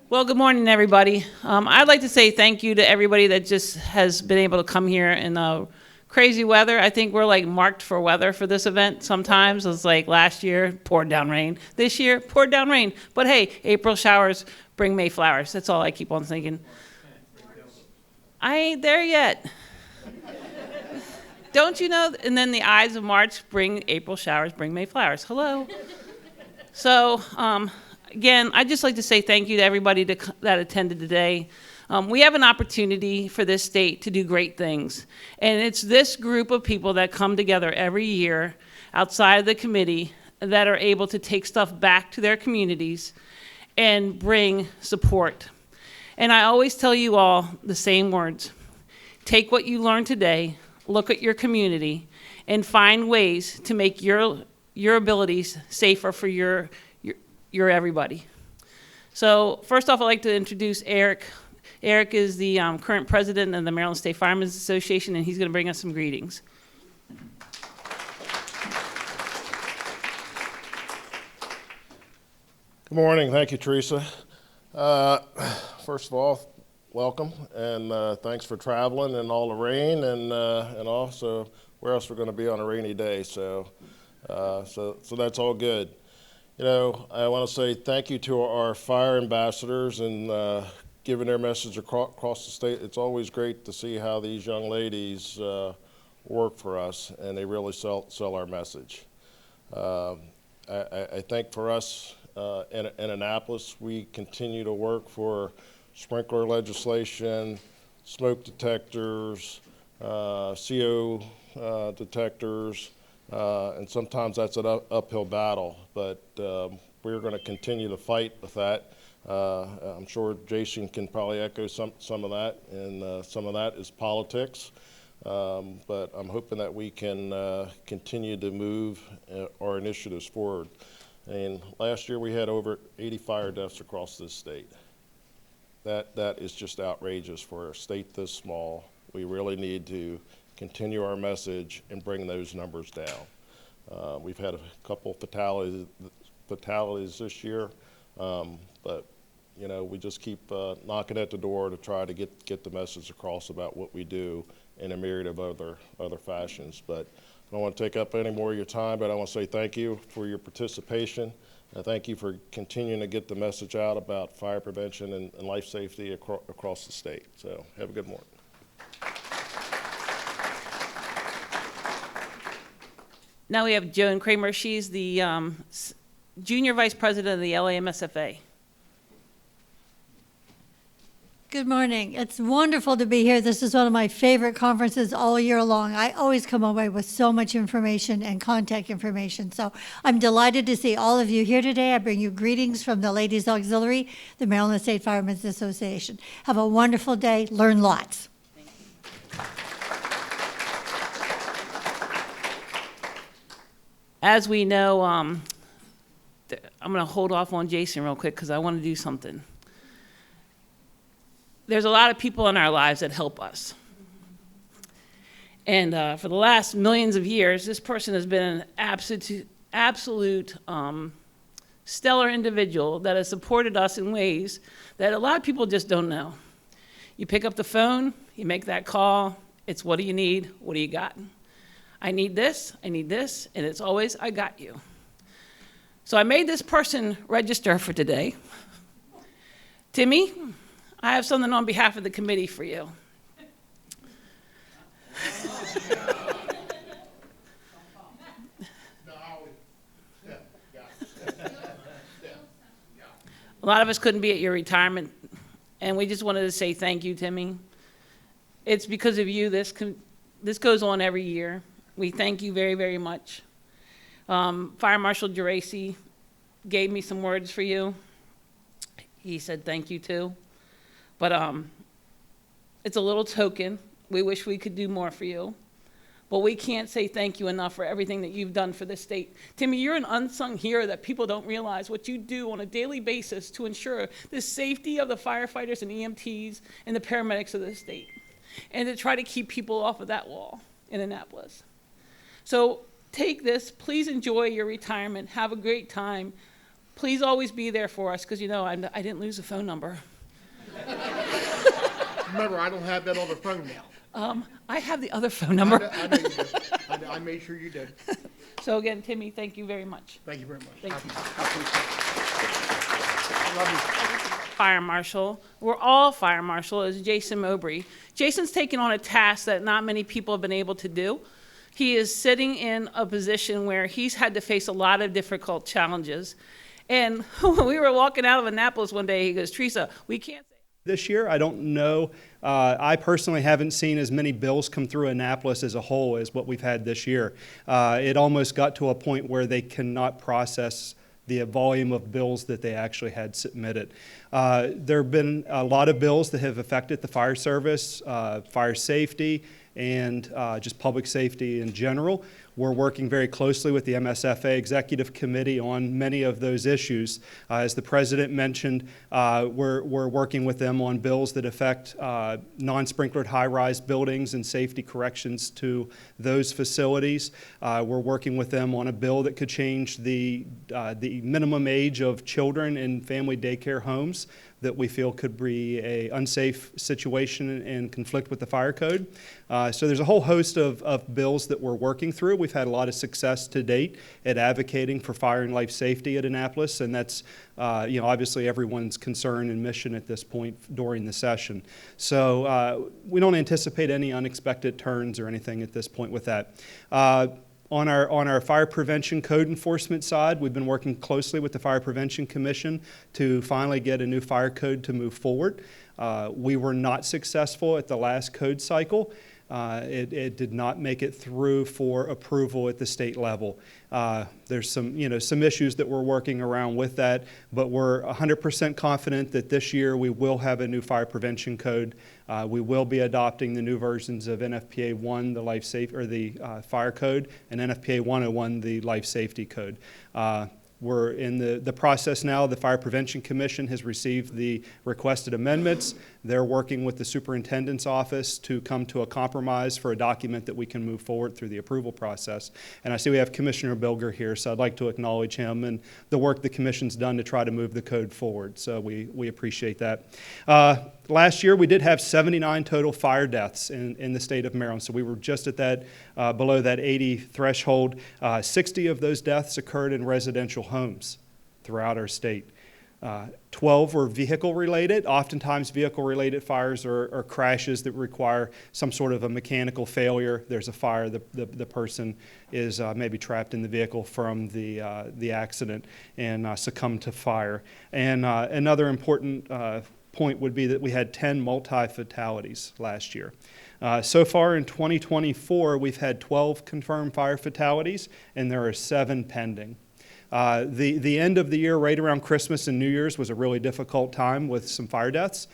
Well, good morning, everybody. I'd like to say thank you to everybody that just has been able to come here in the crazy weather. I think we're like marked for weather for this event sometimes. It's like last year, poured down rain. This year, poured down rain. But hey, April showers bring May flowers. That's all I keep on thinking. I ain't there yet. Don't you know? And then the Ides of March bring April showers, bring May flowers. Hello. So, again, I'd just like to say thank you to everybody that attended today. We have an opportunity for this state to do great things. And it's this group of people that come together every year outside of the committee that are able to take stuff back to their communities and bring support. And I always tell you all the same words. Take what you learned today, look at your community, and find ways to make your abilities safer for your everybody. So first off, I'd like to introduce Eric. Eric is the current president of the Maryland State Firemen's Association, and he's going to bring us some greetings. Good morning. Thank you, Teresa. First of all, welcome, and thanks for traveling in all the rain, and also where else we're going to be on a rainy day. So that's all good. You know, I want to say thank you to our fire ambassadors and giving their message across the state. It's always great to see how these young ladies work for us, and they really sell our message. I think for us in Annapolis, we continue to work for sprinkler legislation, smoke detectors, CO detectors, and sometimes that's an uphill battle, but we're going to continue to fight with that. I'm sure Jason can probably echo some of that, and some of that is politics, but I'm hoping that we can continue to move our initiatives forward. And last year we had over 80 fire deaths across this state. That is just outrageous for a state this small. We really need to continue our message and bring those numbers down. We've had a couple fatalities this year, but you know, we just keep knocking at the door to try to get the message across about what we do in a myriad of other fashions. But I don't want to take up any more of your time, but I want to say thank you for your participation. Thank you for continuing to get the message out about fire prevention and life safety across the state. So have a good morning. Now we have Joan Kramer. She's the junior vice president of the LAMSFA. Good morning. It's wonderful to be here. This is one of my favorite conferences all year long. I always come away with so much information and contact information. So I'm delighted to see all of you here today. I bring you greetings from the Ladies Auxiliary, the Maryland State Firemen's Association. Have a wonderful day. Learn lots. As we know, I'm going to hold off on Jason real quick because I want to do something. There's a lot of people in our lives that help us. And for the last millions of years, this person has been an absolute stellar individual that has supported us in ways that a lot of people just don't know. You pick up the phone, you make that call, it's what do you need, what do you got? I need this, and it's always, I got you. So I made this person register for today. Timmy, I have something on behalf of the committee for you. A lot of us couldn't be at your retirement, and we just wanted to say thank you, Timmy. It's because of you this goes on every year. We thank you very, very much. Fire Marshal Geraci gave me some words for you. He said thank you too. But it's a little token. We wish we could do more for you. But we can't say thank you enough for everything that you've done for this state. Timmy, you're an unsung hero that people don't realize what you do on a daily basis to ensure the safety of the firefighters and EMTs and the paramedics of the state, and to try to keep people off of that wall in Annapolis. So take this. Please enjoy your retirement. Have a great time. Please always be there for us, because I didn't lose a phone number. Remember, I don't have that on the phone now. I have the other phone number. I know you did. I made sure you did. So again, Timmy, thank you very much. Thank you very much. Thank you. I appreciate it. I love you. Fire marshal, we're all fire marshal, is Jason Mowbray. Jason's taken on a task that not many people have been able to do. He is sitting in a position where he's had to face a lot of difficult challenges. And when we were walking out of Annapolis one day, he goes, Teresa, we can't say. This year, I don't know. I personally haven't seen as many bills come through Annapolis as a whole as what we've had this year. It almost got to a point where they cannot process the volume of bills that they actually had submitted. There have been a lot of bills that have affected the fire service, fire safety, and just public safety in general. We're working very closely with the MSFA Executive Committee on many of those issues. As the President mentioned, we're working with them on bills that affect non-sprinklered high-rise buildings and safety corrections to those facilities. We're working with them on a bill that could change the minimum age of children in family daycare homes that we feel could be an unsafe situation and conflict with the fire code. So there's a whole host of bills that we're working through. We've had a lot of success to date at advocating for fire and life safety at Annapolis, and that's obviously everyone's concern and mission at this point during the session. So we don't anticipate any unexpected turns or anything at this point with that. On our fire prevention code enforcement side, we've been working closely with the Fire Prevention Commission to finally get a new fire code to move forward. We were not successful at the last code cycle. It did not make it through for approval at the state level. There's some issues that we're working around with that, but we're 100% confident that this year we will have a new fire prevention code. We will be adopting the new versions of NFPA 1, the life safety or the fire code, and NFPA 101, the life safety code. We're in the process now. The Fire Prevention Commission has received the requested amendments. They're working with the superintendent's office to come to a compromise for a document that we can move forward through the approval process. And I see we have Commissioner Bilger here, so I'd like to acknowledge him and the work the commission's done to try to move the code forward. So we appreciate that. Last year, we did have 79 total fire deaths in the state of Maryland, so we were just at that, below that 80 threshold. 60 of those deaths occurred in residential homes throughout our state. 12 were vehicle-related. Oftentimes, vehicle-related fires are crashes that require some sort of a mechanical failure. There's a fire, the person is maybe trapped in the vehicle from the accident and succumbed to fire. And another important point would be that we had 10 multi-fatalities last year. So far in 2024, we've had 12 confirmed fire fatalities, and there are 7 pending. The end of the year, right around Christmas and New Year's, was a really difficult time with some fire deaths.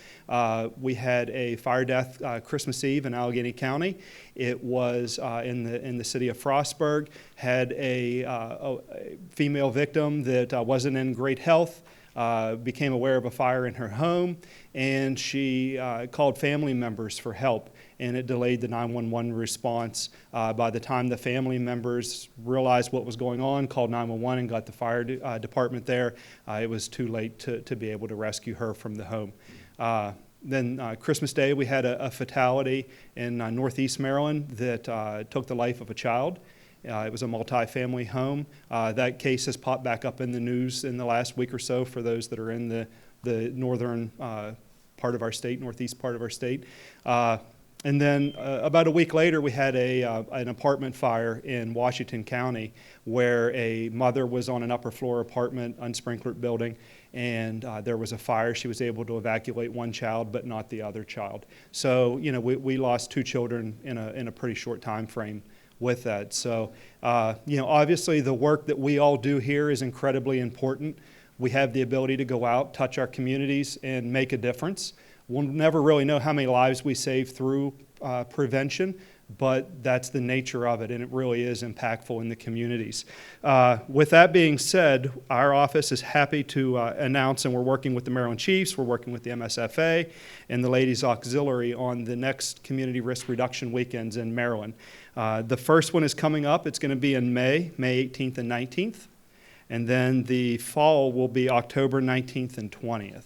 We had a fire death Christmas Eve in Allegheny County. It was in the city of Frostburg, had a female victim that wasn't in great health. Became aware of a fire in her home, and she called family members for help, and it delayed the 911 response. By the time the family members realized what was going on, called 911 and got the fire department there, it was too late to be able to rescue her from the home. Then Christmas Day, we had a fatality in Northeast Maryland that took the life of a child. It was a multi-family home. That case has popped back up in the news in the last week or so for those that are in the northern part of our state, northeast part of our state. And then about a week later, we had an apartment fire in Washington County where a mother was on an upper floor apartment, unsprinklered building, and there was a fire. She was able to evacuate one child, but not the other child. So, we lost 2 children in a pretty short time frame with that. So, obviously the work that we all do here is incredibly important. We have the ability to go out, touch our communities, and make a difference. We'll never really know how many lives we save through prevention, but that's the nature of it, and it really is impactful in the communities. With that being said, our office is happy to announce, and we're working with the Maryland Chiefs, we're working with the MSFA and the Ladies Auxiliary on the next Community Risk Reduction Weekends in Maryland. The first one is coming up. It's going to be in May 18th and 19th. And then the fall will be October 19th and 20th.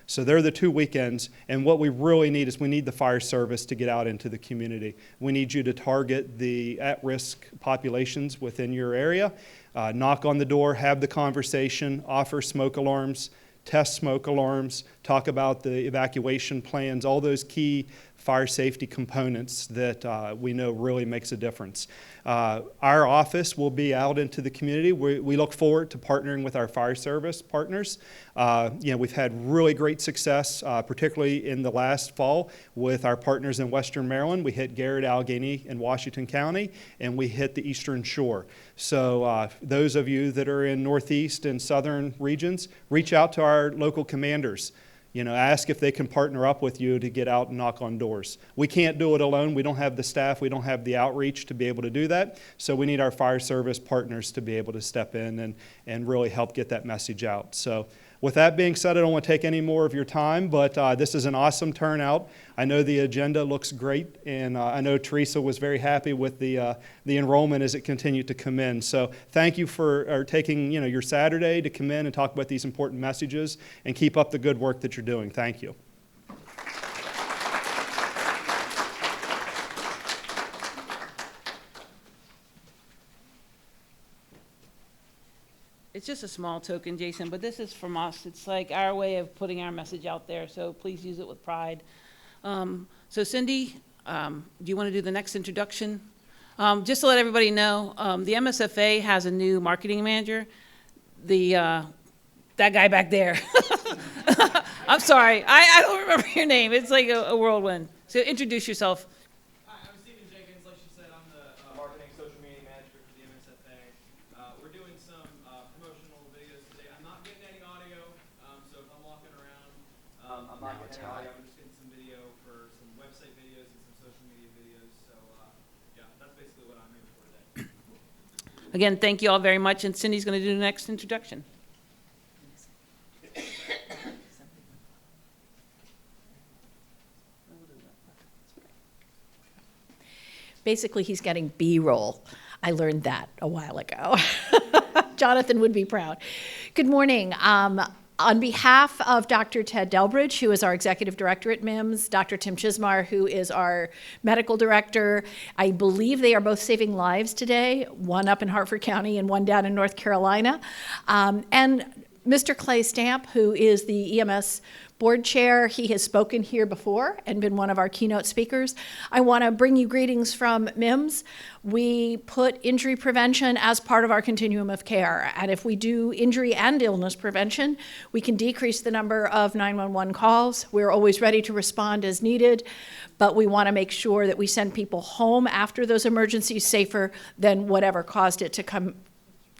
So they're the 2 weekends, and what we really need is we need the fire service to get out into the community. We need you to target the at-risk populations within your area, knock on the door, have the conversation, offer smoke alarms, test smoke alarms, talk about the evacuation plans, all those key fire safety components that we know really makes a difference. Our office will be out into the community. We look forward to partnering with our fire service partners. We've had really great success, particularly in the last fall with our partners in Western Maryland. We hit Garrett, Allegheny, and Washington County, and we hit the Eastern Shore. So those of you that are in Northeast and Southern regions, reach out to our local commanders. Ask if they can partner up with you to get out and knock on doors. We can't do it alone. We don't have the staff. We don't have the outreach to be able to do that. So we need our fire service partners to be able to step in and really help get that message out. So with that being said, I don't want to take any more of your time, but this is an awesome turnout. I know the agenda looks great, and I know Teresa was very happy with the enrollment as it continued to come in. So thank you for taking your Saturday to come in and talk about these important messages, and keep up the good work that you're doing. Thank you. It's just a small token, Jason, but this is from us. It's like our way of putting our message out there, so please use it with pride. So Cindy, do you want to do the next introduction? Just to let everybody know, the MSFA has a new marketing manager. That guy back there. I'm sorry, I don't remember your name. It's like a whirlwind. So introduce yourself. Hi, I'm Stephen Jenkins. Like she said, I'm the marketing social media manager for the MSFA. We're doing some promotional videos today. I'm not getting any audio, so if I'm walking around, I'm not getting any audio. I'm just getting some video for some website videos and some social media videos. So yeah, that's basically what I'm here for today. Again, thank you all very much, and Cindy's going to do the next introduction. Basically, he's getting B-roll. I learned that a while ago. Jonathan would be proud. Good morning. On behalf of Dr. Ted Delbridge, who is our executive director at MIMS, Dr. Tim Chismar, who is our medical director, I believe they are both saving lives today, one up in Hartford County and one down in North Carolina. And Mr. Clay Stamp, who is the EMS board chair. He has spoken here before and been one of our keynote speakers. I want to bring you greetings from MIMS. We put injury prevention as part of our continuum of care. And if we do injury and illness prevention, we can decrease the number of 911 calls. We're always ready to respond as needed, but we want to make sure that we send people home after those emergencies safer than whatever caused it to come,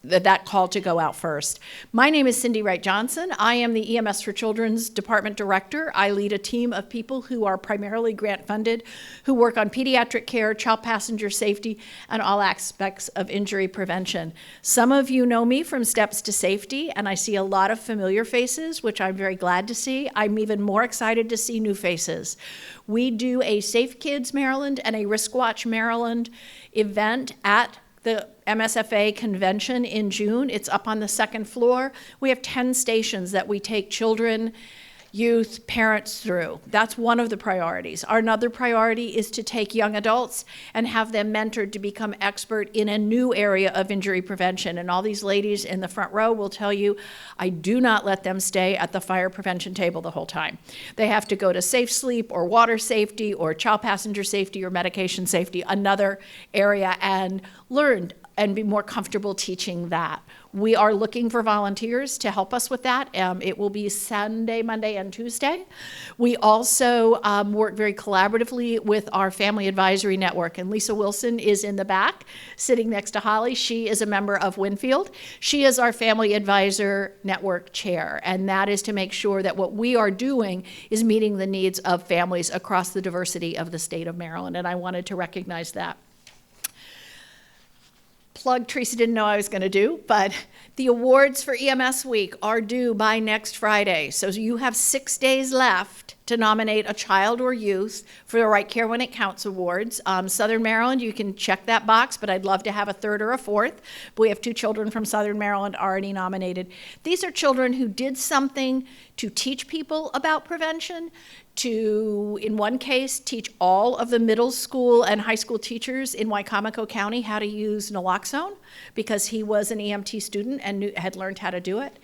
that call to go out first. My name is Cindy Wright Johnson. I am the EMS for Children's Department Director. I lead a team of people who are primarily grant funded, who work on pediatric care, child passenger safety, and all aspects of injury prevention. Some of you know me from Steps to Safety, and I see a lot of familiar faces, which I'm very glad to see. I'm even more excited to see new faces. We do a Safe Kids Maryland and a Risk Watch Maryland event at the MSFA convention in June. It's up on the second floor. We have 10 stations that we take children, youth, parents through. That's one of the priorities. Our another priority is to take young adults and have them mentored to become expert in a new area of injury prevention. And all these ladies in the front row will tell you, I do not let them stay at the fire prevention table the whole time. They have to go to safe sleep or water safety or child passenger safety or medication safety, another area, and learn and be more comfortable teaching that. We are looking for volunteers to help us with that. It will be Sunday, Monday, and Tuesday. We also work very collaboratively with our Family Advisory Network, and Lisa Wilson is in the back, sitting next to Holly. She is a member of Winfield. She is our Family Advisor Network chair, and that is to make sure that what we are doing is meeting the needs of families across the diversity of the state of Maryland, and I wanted to recognize that. Plug Teresa didn't know I was going to do, but the awards for EMS Week are due by next Friday. So you have 6 days left to nominate a child or youth for the Right Care When It Counts Awards. Southern Maryland, you can check that box, but I'd love to have a third or a fourth. But we have 2 children from Southern Maryland already nominated. These are children who did something to teach people about prevention, to, in one case, teach all of the middle school and high school teachers in Wicomico County how to use naloxone, because he was an EMT student and had learned how to do it.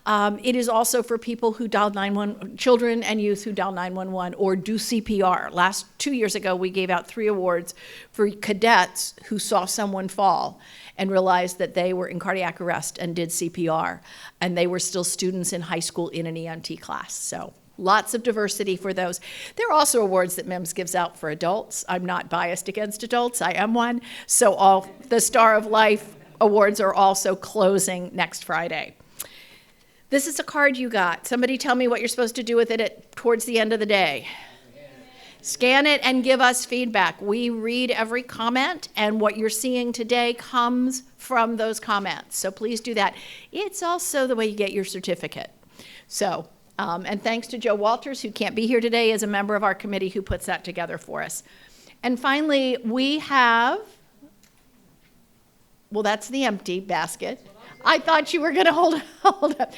It is also for people who dial 911, children and youth who dial 911 or do CPR. 2 years ago, we gave out 3 awards for cadets who saw someone fall and realized that they were in cardiac arrest and did CPR, and they were still students in high school in an EMT class. So lots of diversity for those. There are also awards that MIMS gives out for adults. I'm not biased against adults, I am one. So all the Star of Life awards are also closing next Friday. This is a card you got. Somebody tell me what you're supposed to do with it towards the end of the day. Scan it and give us feedback. We read every comment, and what you're seeing today comes from those comments. So please do that. It's also the way you get your certificate. So, and thanks to Joe Walters, who can't be here today, as a member of our committee who puts that together for us. And finally, we have, well, that's the empty basket. I thought you were going to hold up.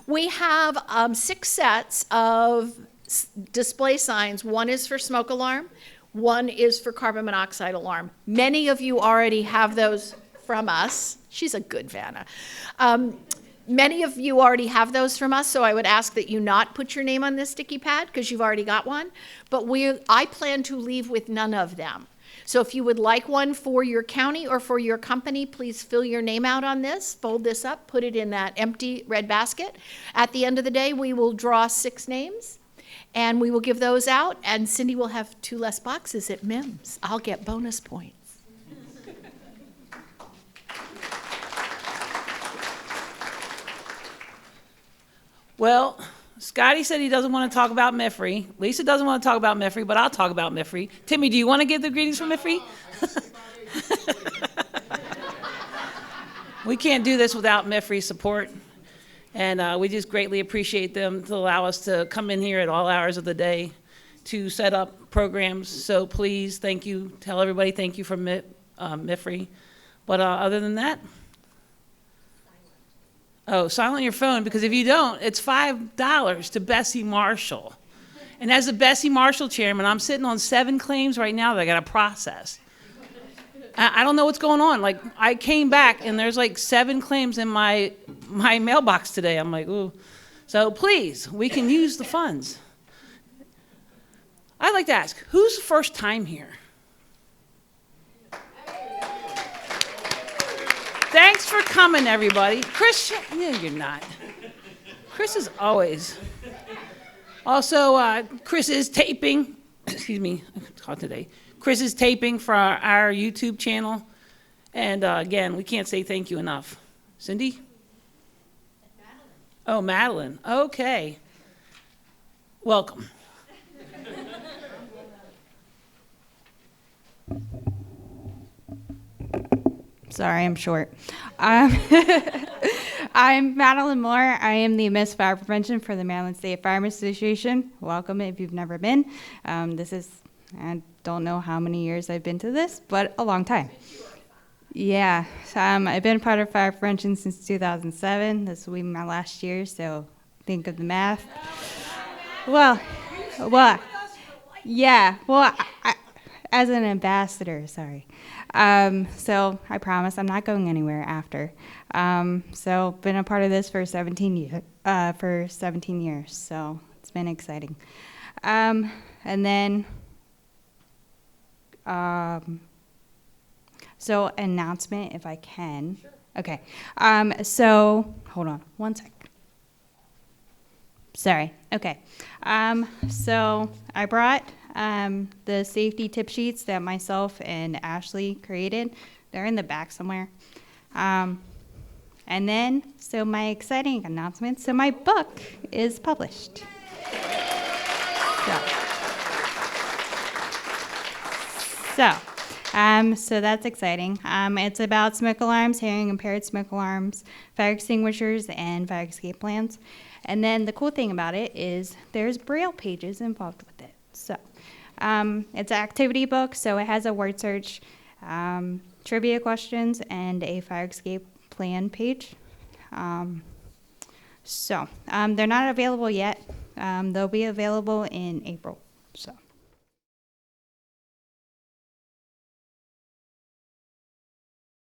We have 6 sets of display signs. 1 is for smoke alarm. 1 is for carbon monoxide alarm. Many of you already have those from us. She's a good Vanna. Many of you already have those from us, so I would ask that you not put your name on this sticky pad because you've already got one. But I plan to leave with none of them. So if you would like one for your county or for your company, please fill your name out on this, fold this up, put it in that empty red basket. At the end of the day, we will draw 6 names, and we will give those out, and Cindy will have 2 less boxes at MIMS. I'll get bonus points. Well, Scotty said he doesn't want to talk about MIFRI. Lisa doesn't want to talk about MIFRI, but I'll talk about MIFRI. Timmy, do you want to give the greetings from MIFRI? We can't do this without MIFRI support, and we just greatly appreciate them to allow us to come in here at all hours of the day to set up programs. So please, thank you. Tell everybody thank you from MIFRI. But other than that, oh, silent your phone, because if you don't, it's $5 to Bessie Marshall. And as the Bessie Marshall chairman, I'm sitting on 7 claims right now that I got to process. I don't know what's going on. Like, I came back and there's like 7 claims in my mailbox today. I'm like, ooh. So please, we can use the funds. I'd like to ask, who's the first time here? Thanks for coming, everybody. Chris, no, you're not. Chris is always. Also, Chris is taping. Excuse me, caught today. Chris is taping for our YouTube channel. And again, we can't say thank you enough. Cindy? Madeline. Oh, Madeline. Okay. Welcome. Sorry, I'm short. I'm Madeline Moore. I am the Miss Fire Prevention for the Maryland State Firemen Association. Welcome if you've never been. I don't know how many years I've been to this, but a long time. Yeah, I've been part of fire prevention since 2007. This will be my last year, so think of the math. Yeah, as an ambassador, sorry. So I promise I'm not going anywhere after. So been a part of this for 17 years, so it's been exciting. And then, so announcement if I can. Sure. Okay. So hold on one sec. Sorry. Okay. So I brought the safety tip sheets that myself and Ashley created. They're in the back somewhere. And then, so my exciting announcement. So my book is published. So So that's exciting. It's about smoke alarms, hearing impaired smoke alarms, fire extinguishers, and fire escape plans. And then the cool thing about it is there's Braille pages involved with it. So it's an activity book, so it has a word search, trivia questions, and a fire escape plan page. They're not available yet. They'll be available in April. So.